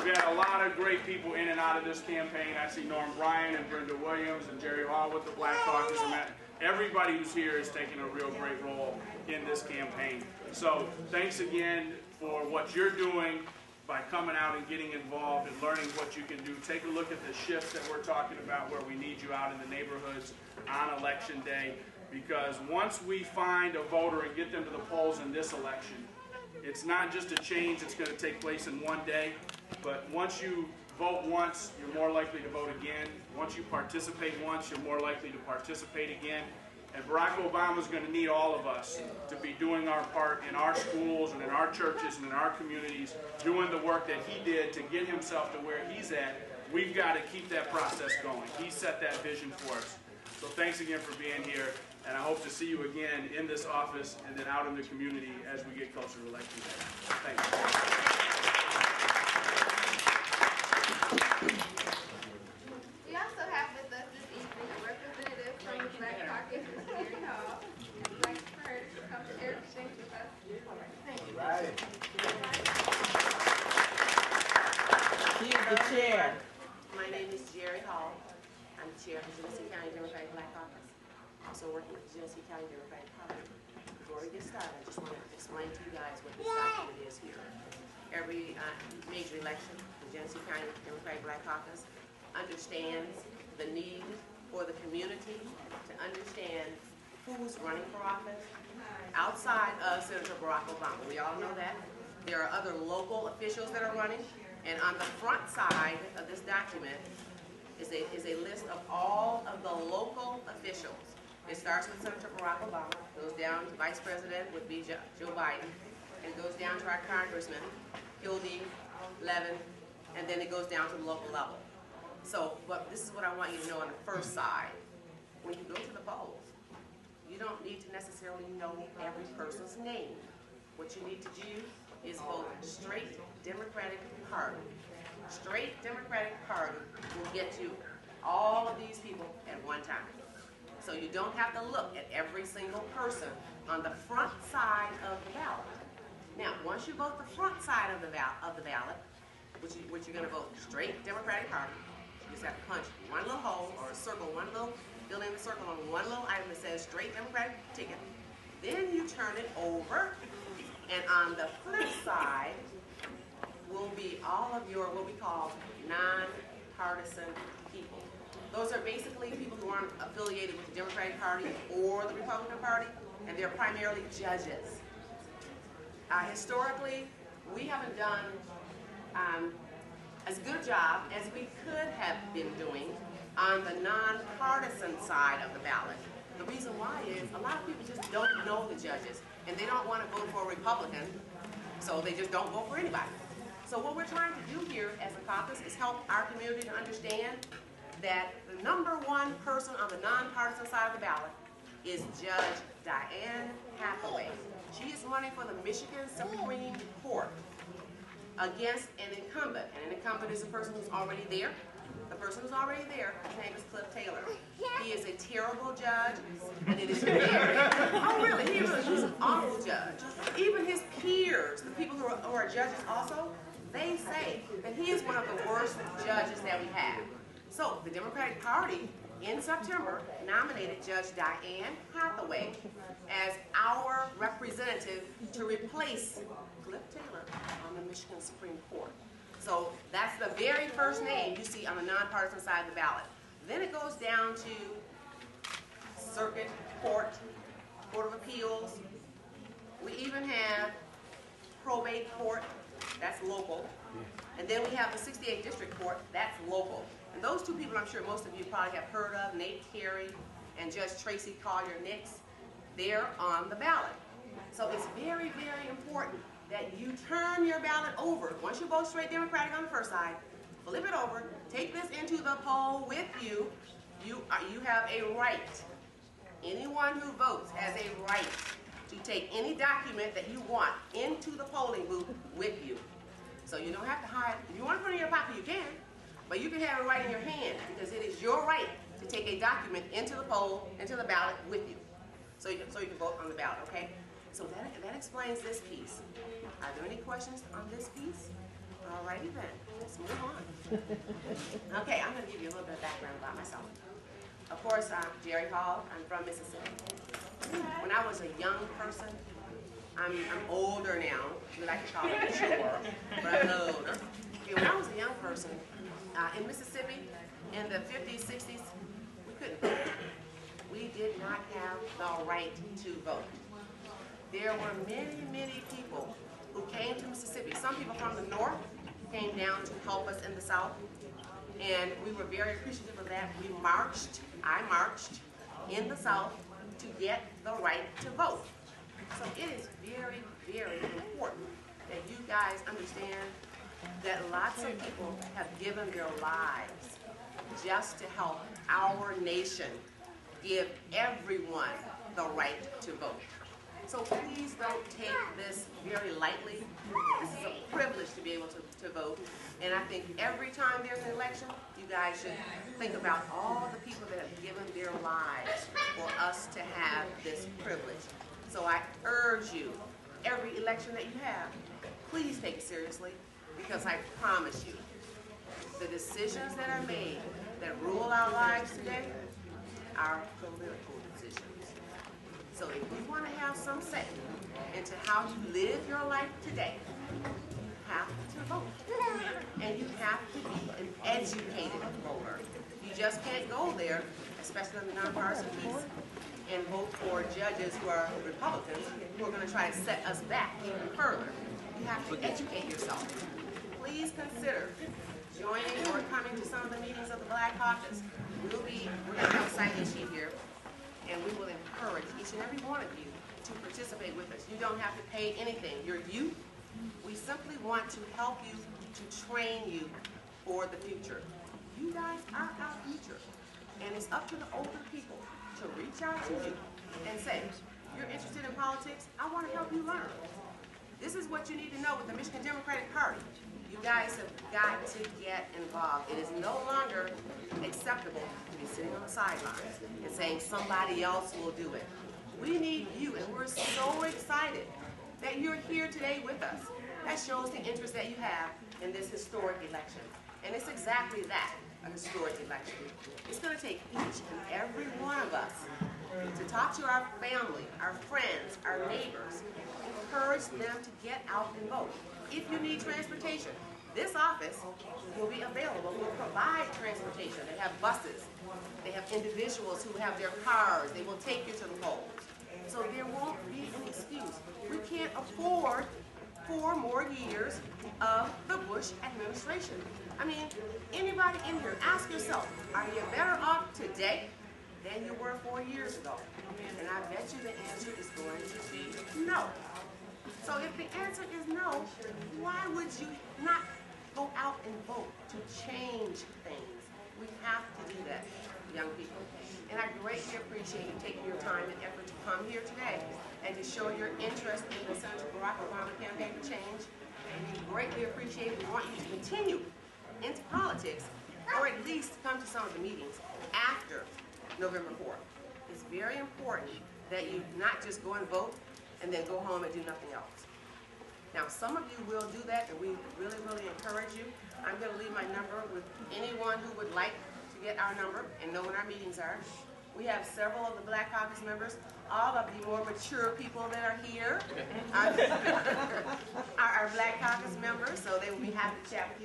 We had a lot of great people in and out of this campaign. I see Norm Bryan and Brenda Williams and Jerry Hall with the Black Caucus. And everybody who's here is taking a real great role in this campaign. So thanks again for what you're doing by coming out and getting involved and learning what you can do. Take a look at the shifts that we're talking about where we need you out in the neighborhoods on election day, because once we find a voter and get them to the polls in this election, it's not just a change that's going to take place in one day, but once you vote once, you're more likely to vote again. Once you participate once, you're more likely to participate again. And Barack Obama is going to need all of us to be doing our part in our schools and in our churches and in our communities, doing the work that he did to get himself to where he's at. We've got to keep that process going. He set that vision for us. So thanks again for being here, and I hope to see you again in this office and then out in the community as we get closer to election day. Thank you. We also have with us this evening a representative from the Black Caucus, Jerry Hall. I'd like for her to come share exchange with us. Thank you. Right. She is the chair. My name is Jerry Hall. I'm the chair of the Genesee County Democratic Black Caucus. Also working with the Genesee County Democratic Party. Before we get started, I just want to explain to you guys what this document is here. Every major election, the Genesee County Democratic Black Caucus understands the need for the community to understand who's running for office outside of Senator Barack Obama. We all know that. There are other local officials that are running, and on the front side of this document is a list of all of the local officials. It starts with Senator Barack Obama, goes down to Vice President would be Joe Biden, and goes down to our Congressman, Hildy, Levin, and then it goes down to the local level. So, but this is what I want you to know on the first side. When you go to the polls, you don't need to necessarily know every person's name. What you need to do is vote straight Democratic Party. Straight Democratic Party will get you all of these people at one time. So you don't have to look at every single person on the front side of the ballot. Now, once you vote the front side of the ballot, which you're going to vote straight Democratic Party, you just have to punch one little hole or a circle, fill in the circle on one little item that says straight Democratic ticket. Then you turn it over, and on the flip side will be all of your what we call non-partisan people. Those are basically people who aren't affiliated with the Democratic Party or the Republican Party, and they're primarily judges. Historically, we haven't done as good a job as we could have been doing on the nonpartisan side of the ballot. The reason why is a lot of people just don't know the judges, and they don't want to vote for a Republican, so they just don't vote for anybody. So what we're trying to do here as a caucus is help our community to understand that the #1 person on the nonpartisan side of the ballot is Judge Diane Hathaway. She is running for the Michigan Supreme Court against an incumbent. And an incumbent is a person who's already there. The person who's already there, his name is Cliff Taylor. He is a terrible judge, and it is very, oh really, he's an awful judge. Even his peers, the people who are judges also, they say that he is one of the worst judges that we have. So the Democratic Party in September nominated Judge Diane Hathaway as our representative to replace Cliff Taylor on the Michigan Supreme Court. So that's the very first name you see on the nonpartisan side of the ballot. Then it goes down to Circuit Court, Court of Appeals. We even have Probate Court, that's local. And then we have the 68th District Court, that's local. And those two people I'm sure most of you probably have heard of, Nate Carey and Judge Tracy Collier-Nix, they're on the ballot. So it's very, very important that you turn your ballot over. Once you vote straight Democratic on the first side, flip it over, take this into the poll with you. You have a right. Anyone who votes has a right to take any document that you want into the polling booth with you. So you don't have to hide. If you want to put it in your pocket, you can. But you can have it right in your hand because it is your right to take a document into the poll, into the ballot with you. So you can vote on the ballot, okay? So that explains this piece. Are there any questions on this piece? All righty then, let's move on. Okay, I'm going to give you a little bit of background about myself. Of course, I'm Jerry Hall. I'm from Mississippi. When I was a young person, I'm older now. We like to call it mature, but I'm a little older. Okay, when I was a young person in Mississippi in the 50s, 60s, we couldn't vote. We did not have the right to vote. There were many, many people who came to Mississippi. Some people from the north came down to help us in the south, and we were very appreciative of that. We marched, I marched in the south to get the right to vote. So it is very, very important that you guys understand that lots of people have given their lives just to help our nation give everyone the right to vote. So please don't take this very lightly. This is a privilege to be able to vote. And I think every time there's an election, you guys should think about all the people that have given their lives for us to have this privilege. So I urge you, every election that you have, please take it seriously, because I promise you, the decisions that are made that rule our lives today are political decisions. So if you want to have some say into how you live your life today, you have to vote. And you have to be an educated voter. You just can't go there, especially on the nonpartisan piece, and vote for judges who are Republicans who are going to try to set us back even further. You have to educate yourself. Please consider joining or coming to some of the meetings of the Black Caucus. We're going to have a sign-in sheet here, and we will encourage each and every one of you to participate with us. You don't have to pay anything. You're youth. We simply want to help you, to train you for the future. You guys are our future, and it's up to the older people to reach out to you and say, you're interested in politics, I want to help you learn. This is what you need to know with the Michigan Democratic Party. You guys have got to get involved. It is no longer acceptable to be sitting on the sidelines and saying somebody else will do it. We need you, and we're so excited that you're here today with us. That shows the interest that you have in this historic election. And it's exactly that, a historic election. It's going to take each and every one of us to talk to our family, our friends, our neighbors, encourage them to get out and vote. If you need transportation, this office will be available. We'll provide transportation. They have buses. They have individuals who have their cars. They will take you to the polls. So there won't be an excuse. We can't afford 4 more years of the Bush administration. I mean, anybody in here, ask yourself, are you better off today than you were 4 years ago? And I bet you the answer is going to be no. So if the answer is no, why would you not go out and vote to change things? We have to do that, young people. And I greatly appreciate you taking your time and effort to come here today and to show your interest in the Senator Barack Obama campaign for change. And we greatly appreciate it. We want you to continue into politics, or at least come to some of the meetings after November 4th. It's very important that you not just go and vote and then go home and do nothing else. Now, some of you will do that, and we really, really encourage you. I'm going to leave my number with anyone who would like to get our number and know when our meetings are. We have several of the Black Caucus members. All of the more mature people that are here are our Black Caucus members, so they will be happy to chat with you.